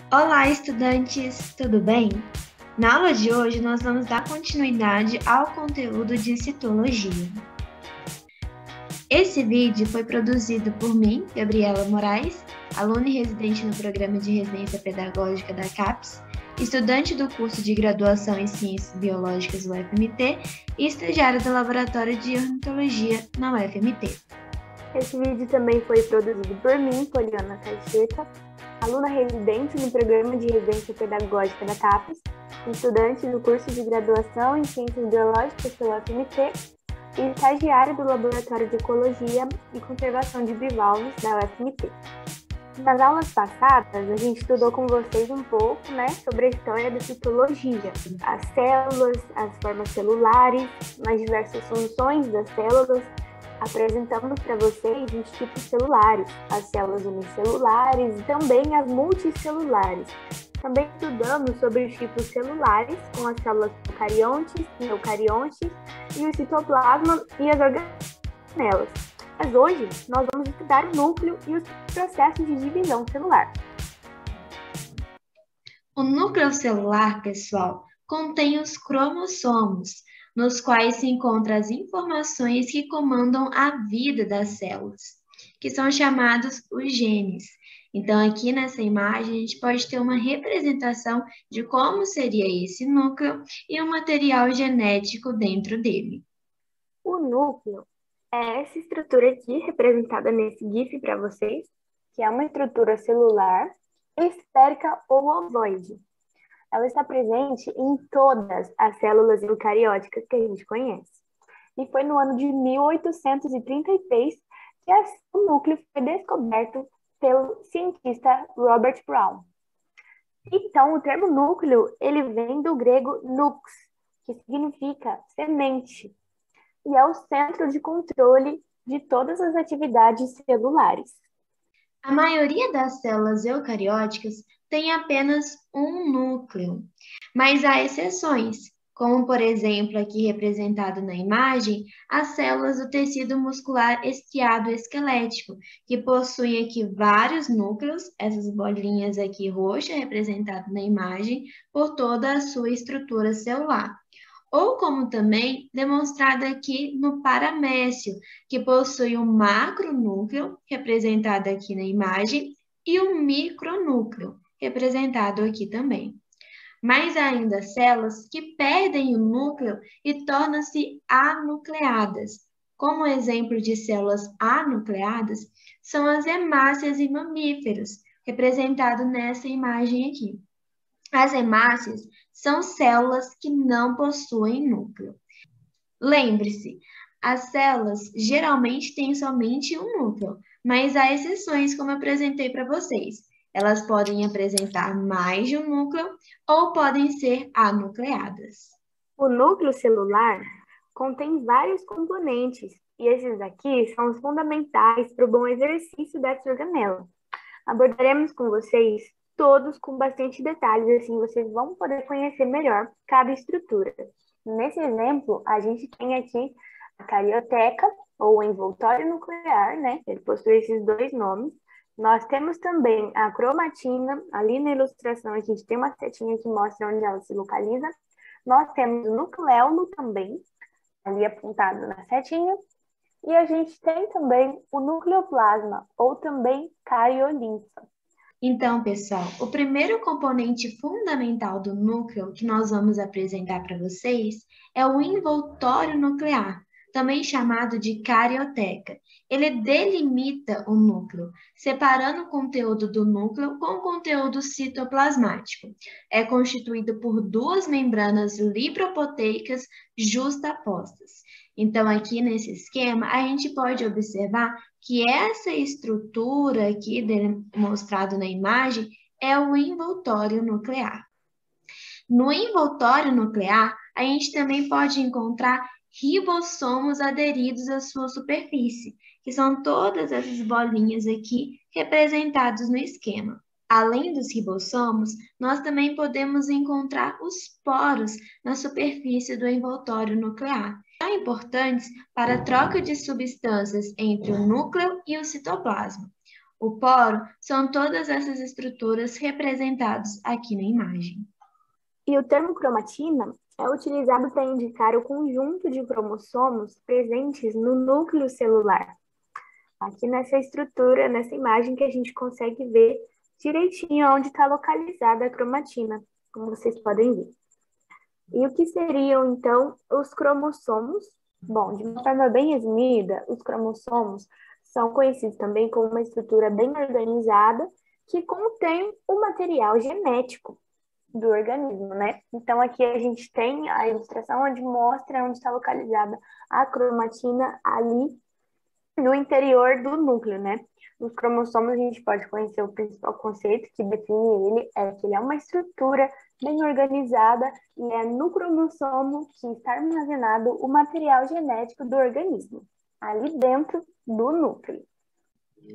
Olá, estudantes, tudo bem? Na aula de hoje, nós vamos dar continuidade ao conteúdo de citologia. Esse vídeo foi produzido por mim, Gabriela Moraes, aluna e residente no Programa de Residência Pedagógica da CAPES, estudante do curso de Graduação em Ciências Biológicas UFMT e estagiária do Laboratório de Ornitologia na UFMT. Esse vídeo também foi produzido por mim, Poliana Caixeta, aluna residente no Programa de Residência Pedagógica da CAPES, estudante do curso de Graduação em Ciências Biológicas pela UFMT e estagiária do Laboratório de Ecologia e Conservação de Bivalves da UFMT. Nas aulas passadas, a gente estudou com vocês um pouco, sobre a história da citologia, as células, as formas celulares, as diversas funções das células. Apresentamos para vocês os tipos celulares, as células unicelulares e também as multicelulares. Também estudamos sobre os tipos celulares, com as células procariontes e eucariontes, e o citoplasma e as organelas. Mas hoje nós vamos estudar o núcleo e os processos de divisão celular. O núcleo celular, pessoal, contém os cromossomos, nos quais se encontram as informações que comandam a vida das células, que são chamados os genes. Então, aqui nessa imagem, a gente pode ter uma representação de como seria esse núcleo e o material genético dentro dele. O núcleo é essa estrutura aqui, representada nesse GIF para vocês, que é uma estrutura celular esférica ou ovoide. Ela está presente em todas as células eucarióticas que a gente conhece. E foi no ano de 1833 que o núcleo foi descoberto pelo cientista Robert Brown. Então, o termo núcleo, ele vem do grego nux, que significa semente, e é o centro de controle de todas as atividades celulares. A maioria das células eucarióticas tem apenas um núcleo, mas há exceções, como por exemplo aqui representado na imagem, as células do tecido muscular estriado esquelético, que possuem aqui vários núcleos, essas bolinhas aqui roxas representadas na imagem, por toda a sua estrutura celular. Ou como também demonstrado aqui no paramécio, que possui um macronúcleo, representado aqui na imagem, e um micronúcleo, representado aqui também. Mas há ainda células que perdem o núcleo e tornam-se anucleadas. Como exemplo de células anucleadas, são as hemácias em mamíferos, representado nessa imagem aqui. As hemácias são células que não possuem núcleo. Lembre-se, as células geralmente têm somente um núcleo, mas há exceções, como eu apresentei para vocês. Elas podem apresentar mais de um núcleo ou podem ser anucleadas. O núcleo celular contém vários componentes, e esses aqui são os fundamentais para o bom exercício dessa organela. Abordaremos com vocês todos com bastante detalhes, assim vocês vão poder conhecer melhor cada estrutura. Nesse exemplo, a gente tem aqui a carioteca, ou envoltório nuclear, Ele possui esses dois nomes. Nós temos também a cromatina, ali na ilustração a gente tem uma setinha que mostra onde ela se localiza. Nós temos o nucleolo também, ali apontado na setinha. E a gente tem também o nucleoplasma, ou também cariolinfa. Então, pessoal, o primeiro componente fundamental do núcleo que nós vamos apresentar para vocês é o envoltório nuclear, também chamado de carioteca. Ele delimita o núcleo, separando o conteúdo do núcleo com o conteúdo citoplasmático. É constituído por duas membranas lipoproteicas justapostas. Então, aqui nesse esquema, a gente pode observar que essa estrutura aqui demonstrada na imagem é o envoltório nuclear. No envoltório nuclear, a gente também pode encontrar ribossomos aderidos à sua superfície, que são todas essas bolinhas aqui representadas no esquema. Além dos ribossomos, nós também podemos encontrar os poros na superfície do envoltório nuclear, são importantes para a troca de substâncias entre o núcleo e o citoplasma. O poro são todas essas estruturas representadas aqui na imagem. E o termo cromatina é utilizado para indicar o conjunto de cromossomos presentes no núcleo celular. Aqui nessa estrutura, nessa imagem que a gente consegue ver direitinho onde está localizada a cromatina, como vocês podem ver. E o que seriam, então, os cromossomos? Bom, de uma forma bem resumida, os cromossomos são conhecidos também como uma estrutura bem organizada que contém o material genético do organismo, né? Então, aqui a gente tem a ilustração onde mostra onde está localizada a cromatina ali no interior do núcleo, né? Nos cromossomos, a gente pode conhecer o principal conceito que define ele, é que ele é uma estrutura bem organizada e é no cromossomo que está armazenado o material genético do organismo, ali dentro do núcleo.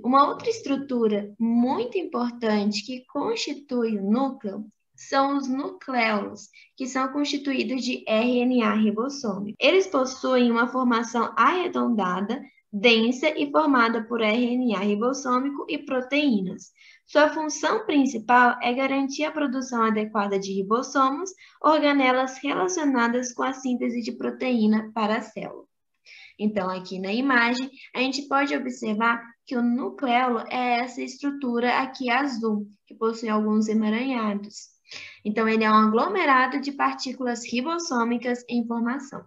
Uma outra estrutura muito importante que constitui o núcleo são os nucleolos, que são constituídos de RNA ribossômico. Eles possuem uma formação arredondada, densa e formada por RNA ribossômico e proteínas. Sua função principal é garantir a produção adequada de ribossomos, organelas relacionadas com a síntese de proteína para a célula. Então, aqui na imagem, a gente pode observar que o nucleolo é essa estrutura aqui azul, que possui alguns emaranhados. Então, ele é um aglomerado de partículas ribossômicas em formação.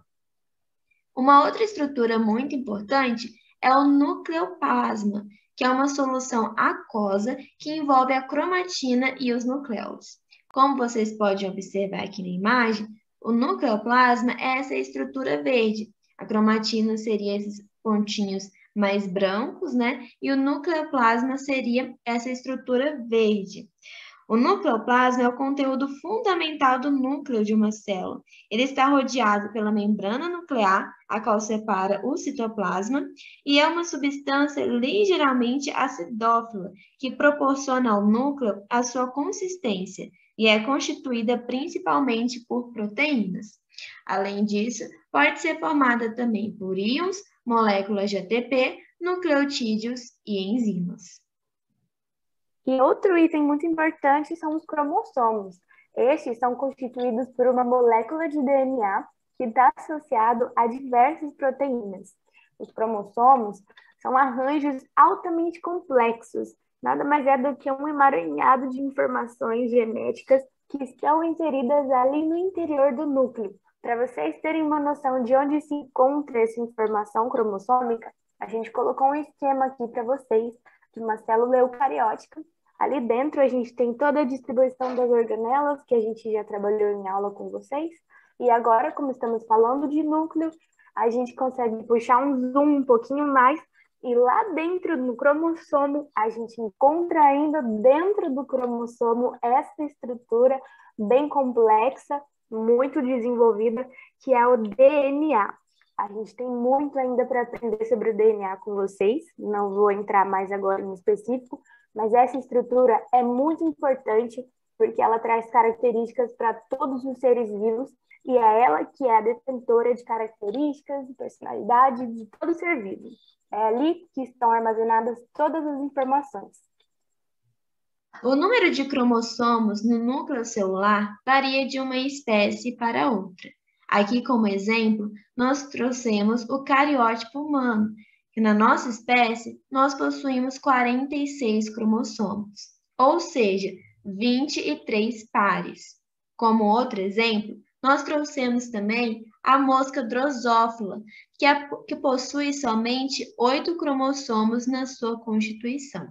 Uma outra estrutura muito importante é o nucleoplasma, que é uma solução aquosa que envolve a cromatina e os nucleolos. Como vocês podem observar aqui na imagem, o nucleoplasma é essa estrutura verde. A cromatina seria esses pontinhos mais brancos, né? E o nucleoplasma seria essa estrutura verde. O nucleoplasma é o conteúdo fundamental do núcleo de uma célula. Ele está rodeado pela membrana nuclear, a qual separa o citoplasma, e é uma substância ligeiramente acidófila, que proporciona ao núcleo a sua consistência, e é constituída principalmente por proteínas. Além disso, pode ser formada também por íons, moléculas de ATP, nucleotídeos e enzimas. E outro item muito importante são os cromossomos. Estes são constituídos por uma molécula de DNA que está associado a diversas proteínas. Os cromossomos são arranjos altamente complexos, nada mais é do que um emaranhado de informações genéticas que estão inseridas ali no interior do núcleo. Para vocês terem uma noção de onde se encontra essa informação cromossômica, a gente colocou um esquema aqui para vocês de uma célula eucariótica. Ali dentro a gente tem toda a distribuição das organelas, que a gente já trabalhou em aula com vocês. E agora, como estamos falando de núcleo, a gente consegue puxar um zoom um pouquinho mais. E lá dentro do cromossomo, a gente encontra ainda dentro do cromossomo essa estrutura bem complexa, muito desenvolvida, que é o DNA. A gente tem muito ainda para aprender sobre o DNA com vocês. Não vou entrar mais agora em específico, mas essa estrutura é muito importante porque ela traz características para todos os seres vivos e é ela que é a detentora de características e personalidade de todo ser vivo. É ali que estão armazenadas todas as informações. O número de cromossomos no núcleo celular varia de uma espécie para outra. Aqui, como exemplo, nós trouxemos o cariótipo humano, que na nossa espécie nós possuímos 46 cromossomos, ou seja, 23 pares. Como outro exemplo, nós trouxemos também a mosca drosófila, que possui somente 8 cromossomos na sua constituição.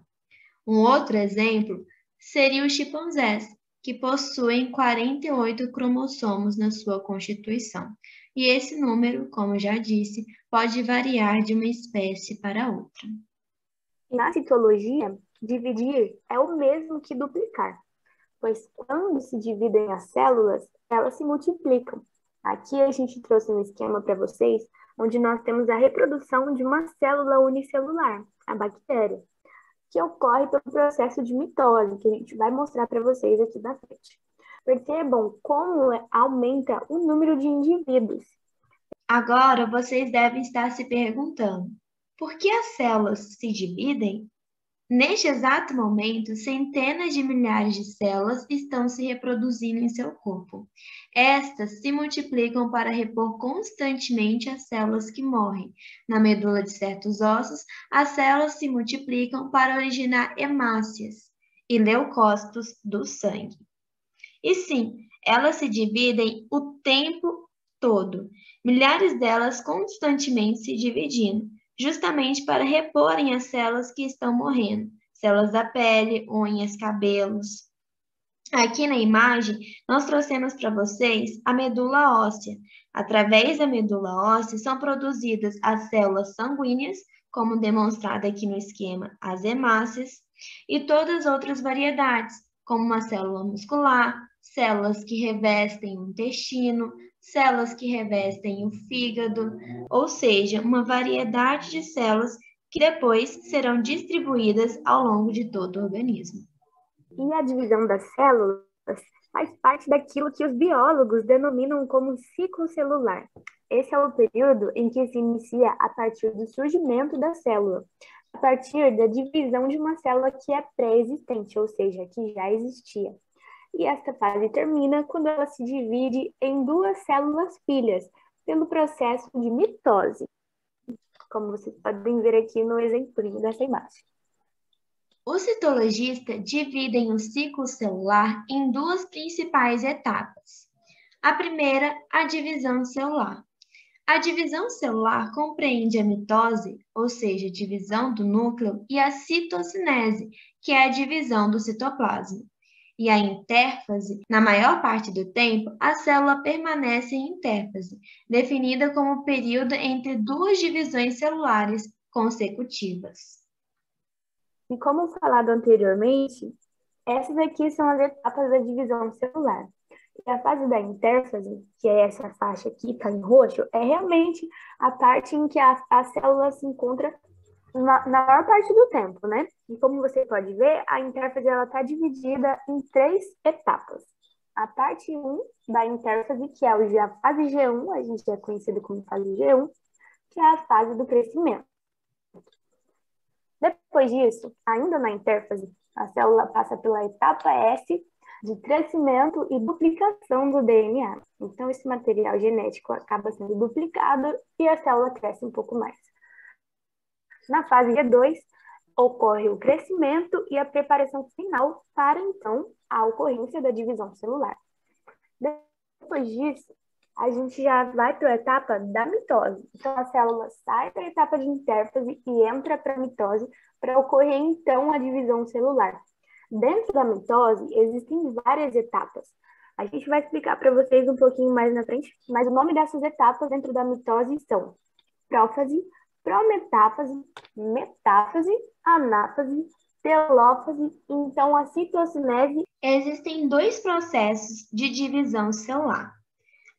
Um outro exemplo seria os chimpanzés, que possuem 48 cromossomos na sua constituição. E esse número, como já disse, pode variar de uma espécie para outra. Na citologia, dividir é o mesmo que duplicar, pois quando se dividem as células, elas se multiplicam. Aqui a gente trouxe um esquema para vocês, onde nós temos a reprodução de uma célula unicelular, a bactéria, que ocorre pelo processo de mitose, que a gente vai mostrar para vocês aqui na frente. Percebam como aumenta o número de indivíduos. Agora vocês devem estar se perguntando, por que as células se dividem? Neste exato momento, centenas de milhares de células estão se reproduzindo em seu corpo. Estas se multiplicam para repor constantemente as células que morrem. Na medula de certos ossos, as células se multiplicam para originar hemácias e leucócitos do sangue. E sim, elas se dividem o tempo todo, milhares delas constantemente se dividindo, justamente para reporem as células que estão morrendo, células da pele, unhas, cabelos. Aqui na imagem, nós trouxemos para vocês a medula óssea. Através da medula óssea são produzidas as células sanguíneas, como demonstrado aqui no esquema, as hemácias, e todas as outras variedades, como uma célula muscular, células que revestem o intestino, células que revestem o fígado, ou seja, uma variedade de células que depois serão distribuídas ao longo de todo o organismo. E a divisão das células faz parte daquilo que os biólogos denominam como ciclo celular. Esse é o período em que se inicia a partir do surgimento da célula, a partir da divisão de uma célula que é pré-existente, ou seja, que já existia. E esta fase termina quando ela se divide em duas células filhas, pelo processo de mitose, como vocês podem ver aqui no exemplinho dessa imagem. Os citologistas dividem o ciclo celular em duas principais etapas. A primeira, a divisão celular. A divisão celular compreende a mitose, ou seja, a divisão do núcleo, e a citocinese, que é a divisão do citoplasma. E a intérfase, na maior parte do tempo, a célula permanece em intérfase, definida como o período entre duas divisões celulares consecutivas. E como falado anteriormente, essas aqui são as etapas da divisão celular. E a fase da intérfase, que é essa faixa aqui, está em roxo, é realmente a parte em que a célula se encontra na maior parte do tempo, né? E como você pode ver, a intérfase está dividida em 3 etapas. A parte 1 da intérfase, que é a fase G1, a gente é conhecido como fase G1, que é a fase do crescimento. Depois disso, ainda na intérfase, a célula passa pela etapa S, de crescimento e duplicação do DNA. Então, esse material genético acaba sendo duplicado e a célula cresce um pouco mais. Na fase G2, ocorre o crescimento e a preparação final para, então, a ocorrência da divisão celular. Depois disso, a gente já vai para a etapa da mitose. Então, a célula sai da etapa de intérfase e entra para a mitose para ocorrer, então, a divisão celular. Dentro da mitose, existem várias etapas. A gente vai explicar para vocês um pouquinho mais na frente, mas o nome dessas etapas dentro da mitose são prófase, prometáfase, metáfase, anáfase, telófase, então a citocinese. Existem dois processos de divisão celular.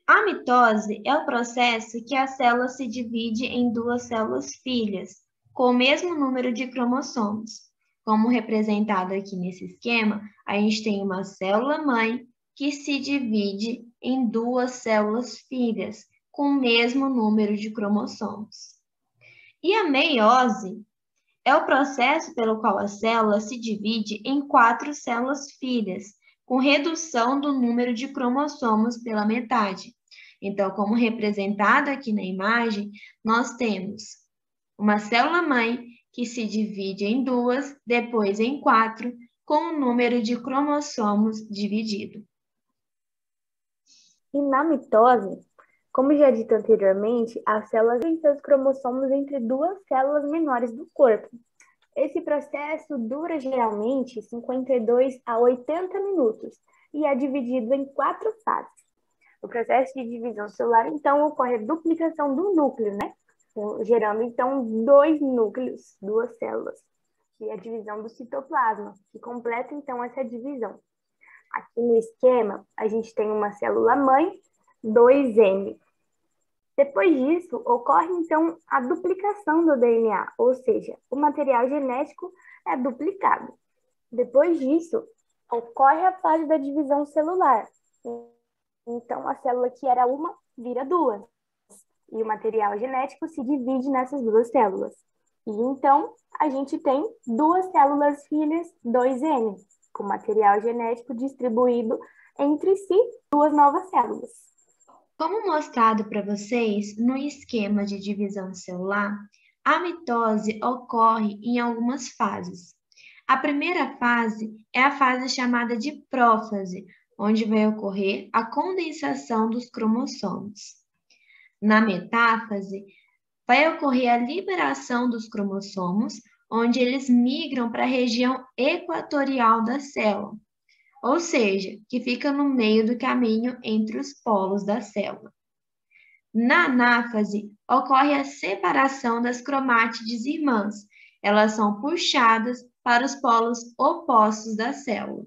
A mitose é o processo que a célula se divide em duas células filhas, com o mesmo número de cromossomos. Como representado aqui nesse esquema, a gente tem uma célula-mãe que se divide em duas células filhas, com o mesmo número de cromossomos. E a meiose é o processo pelo qual a célula se divide em 4 células filhas, com redução do número de cromossomos pela metade. Então, como representado aqui na imagem, nós temos uma célula-mãe que se divide em 2, depois em 4, com o número de cromossomos dividido. E na mitose, como já dito anteriormente, as células têm seus cromossomos entre duas células menores do corpo. Esse processo dura geralmente 52 a 80 minutos e é dividido em 4 fases. O processo de divisão celular, então, ocorre a duplicação do núcleo, né? Gerando, então, 2 núcleos, 2 células, que é a divisão do citoplasma, que completa, então, essa divisão. Aqui no esquema, a gente tem uma célula-mãe, 2M. Depois disso, ocorre, então, a duplicação do DNA, ou seja, o material genético é duplicado. Depois disso, ocorre a fase da divisão celular. Então, a célula que era uma vira 2. E o material genético se divide nessas 2 células. E então, a gente tem duas células filhas 2N, com material genético distribuído entre si, duas novas células. Como mostrado para vocês no esquema de divisão celular, a mitose ocorre em algumas fases. A primeira fase é a fase chamada de prófase, onde vai ocorrer a condensação dos cromossomos. Na metáfase, vai ocorrer a liberação dos cromossomos, onde eles migram para a região equatorial da célula, ou seja, que fica no meio do caminho entre os polos da célula. Na anáfase, ocorre a separação das cromátides irmãs. Elas são puxadas para os polos opostos da célula.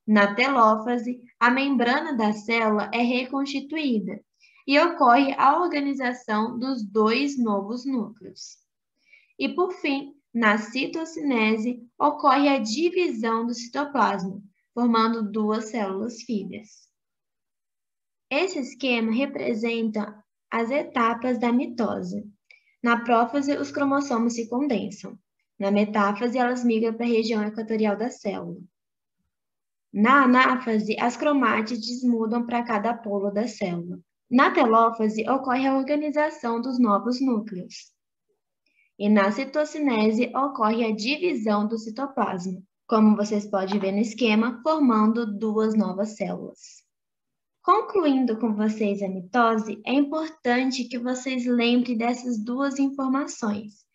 Na telófase, a membrana da célula é reconstituída e ocorre a organização dos dois novos núcleos. E, por fim, na citocinese, ocorre a divisão do citoplasma, formando duas células filhas. Esse esquema representa as etapas da mitose. Na prófase, os cromossomos se condensam. Na metáfase, elas migram para a região equatorial da célula. Na anáfase, as cromátides mudam para cada polo da célula. Na telófase, ocorre a organização dos novos núcleos. E na citocinese, ocorre a divisão do citoplasma, como vocês podem ver no esquema, formando duas novas células. Concluindo com vocês a mitose, é importante que vocês lembrem dessas duas informações,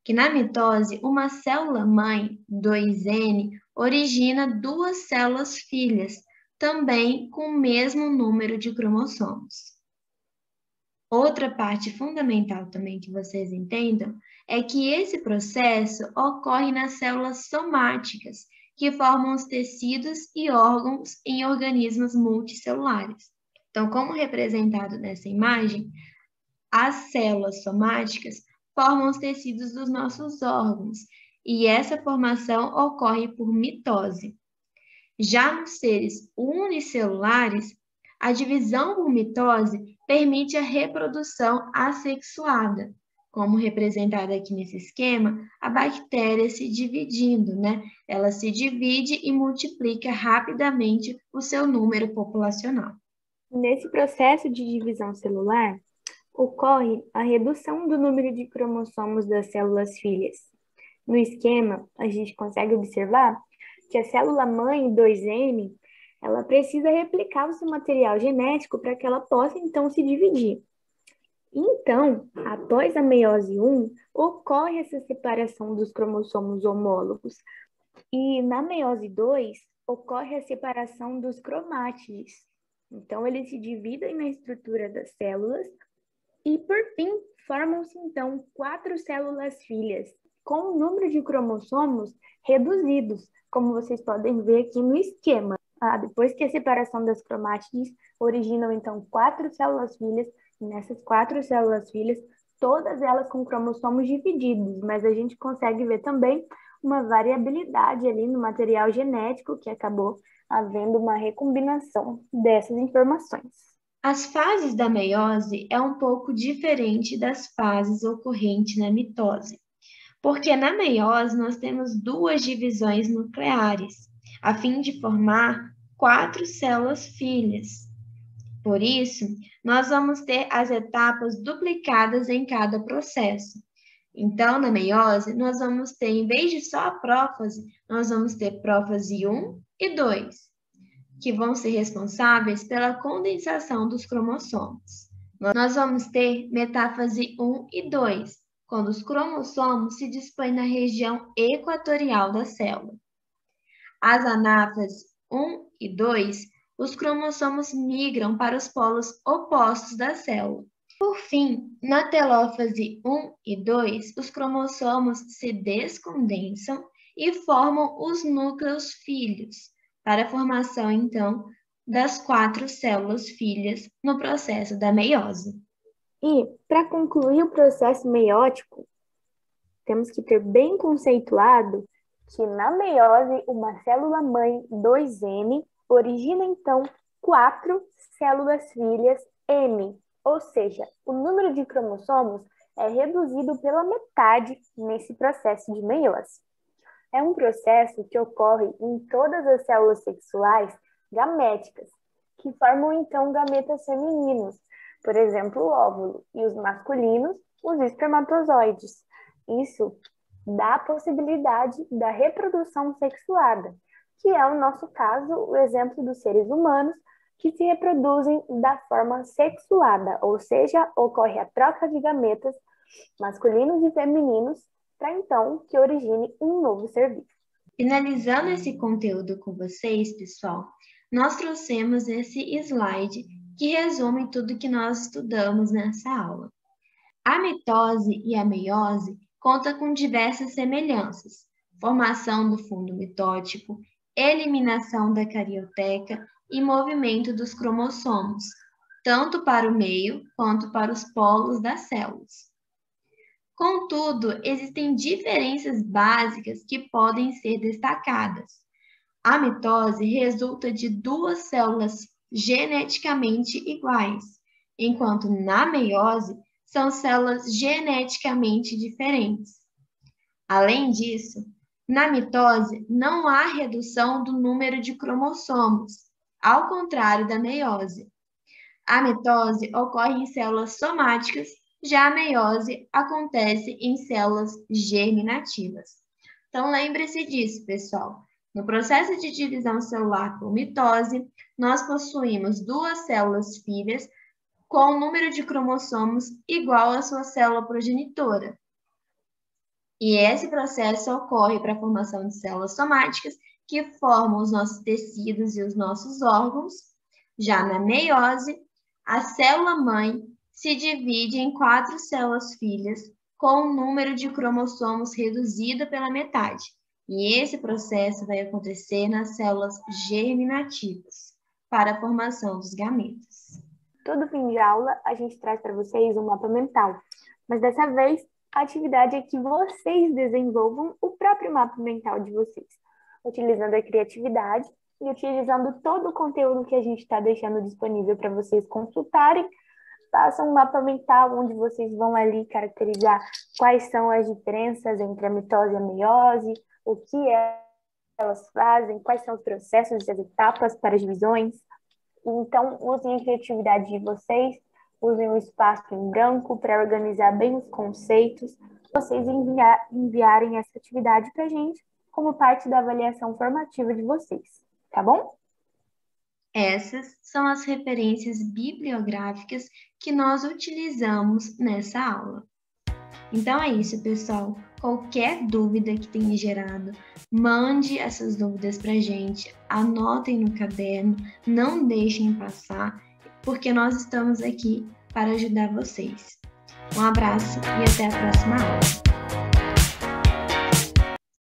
que na mitose, uma célula-mãe, 2N, origina duas células filhas, também com o mesmo número de cromossomos. Outra parte fundamental também que vocês entendam é que esse processo ocorre nas células somáticas, que formam os tecidos e órgãos em organismos multicelulares. Então, como representado nessa imagem, as células somáticas formam os tecidos dos nossos órgãos, e essa formação ocorre por mitose. Já nos seres unicelulares, a divisão por mitose permite a reprodução assexuada, como representada aqui nesse esquema, a bactéria se dividindo, né? Ela se divide e multiplica rapidamente o seu número populacional. Nesse processo de divisão celular, ocorre a redução do número de cromossomos das células filhas. No esquema, a gente consegue observar que a célula-mãe 2M, ela precisa replicar o seu material genético para que ela possa, então, se dividir. Então, após a meiose 1, ocorre essa separação dos cromossomos homólogos. E na meiose 2, ocorre a separação dos cromátides. Então, eles se dividem na estrutura das células e, por fim, formam-se, então, 4 células filhas, com o número de cromossomos reduzidos, como vocês podem ver aqui no esquema. Depois que a separação das cromátides, originam, então, 4 células filhas, e nessas 4 células filhas, todas elas com cromossomos divididos, mas a gente consegue ver também uma variabilidade ali no material genético, que acabou havendo uma recombinação dessas informações. As fases da meiose é um pouco diferente das fases ocorrentes na mitose, porque na meiose nós temos duas divisões nucleares, a fim de formar 4 células filhas. Por isso, nós vamos ter as etapas duplicadas em cada processo. Então, na meiose, nós vamos ter, em vez de só a prófase, nós vamos ter prófase 1 e 2, que vão ser responsáveis pela condensação dos cromossomos. Nós vamos ter metáfase 1 e 2, quando os cromossomos se dispõem na região equatorial da célula. As anáfases 1 e 2, os cromossomos migram para os polos opostos da célula. Por fim, na telófase 1 e 2, os cromossomos se descondensam e formam os núcleos filhos, para a formação, então, das 4 células filhas no processo da meiose. E, para concluir o processo meiótico, temos que ter bem conceituado que na meiose, uma célula-mãe 2M origina, então, 4 células filhas M, ou seja, o número de cromossomos é reduzido pela metade nesse processo de meiose. É um processo que ocorre em todas as células sexuais gaméticas, que formam então gametas femininos, por exemplo, o óvulo, e os masculinos, os espermatozoides. Isso dá a possibilidade da reprodução sexuada, que é o nosso caso, o exemplo dos seres humanos que se reproduzem da forma sexuada, ou seja, ocorre a troca de gametas masculinos e femininos para então que origine um novo ser vivo. Finalizando esse conteúdo com vocês, pessoal, nós trouxemos esse slide que resume tudo que nós estudamos nessa aula. A mitose e a meiose contam com diversas semelhanças: formação do fundo mitótico, eliminação da carioteca e movimento dos cromossomos, tanto para o meio quanto para os polos das células. Contudo, existem diferenças básicas que podem ser destacadas. A mitose resulta de duas células geneticamente iguais, enquanto na meiose são células geneticamente diferentes. Além disso, na mitose não há redução do número de cromossomos, ao contrário da meiose. A mitose ocorre em células somáticas, já a meiose acontece em células germinativas. Então, lembre-se disso, pessoal. No processo de divisão celular por mitose, nós possuímos duas células filhas com o número de cromossomos igual à sua célula progenitora. E esse processo ocorre para a formação de células somáticas que formam os nossos tecidos e os nossos órgãos. Já na meiose, a célula-mãe se divide em 4 células filhas com o número de cromossomos reduzido pela metade. E esse processo vai acontecer nas células germinativas, para a formação dos gametas. Todo fim de aula, a gente traz para vocês um mapa mental, mas dessa vez, a atividade é que vocês desenvolvam o próprio mapa mental de vocês, utilizando a criatividade e utilizando todo o conteúdo que a gente está deixando disponível para vocês consultarem. Façam um mapa mental onde vocês vão ali caracterizar quais são as diferenças entre a mitose e a meiose, o que elas fazem, quais são os processos e as etapas para as divisões. Então, usem a criatividade de vocês, usem o espaço em branco para organizar bem os conceitos, vocês enviarem essa atividade para a gente como parte da avaliação formativa de vocês, tá bom? Essas são as referências bibliográficas que nós utilizamos nessa aula. Então é isso, pessoal. Qualquer dúvida que tenha gerado, mande essas dúvidas para a gente, anotem no caderno, não deixem passar, porque nós estamos aqui para ajudar vocês. Um abraço e até a próxima aula.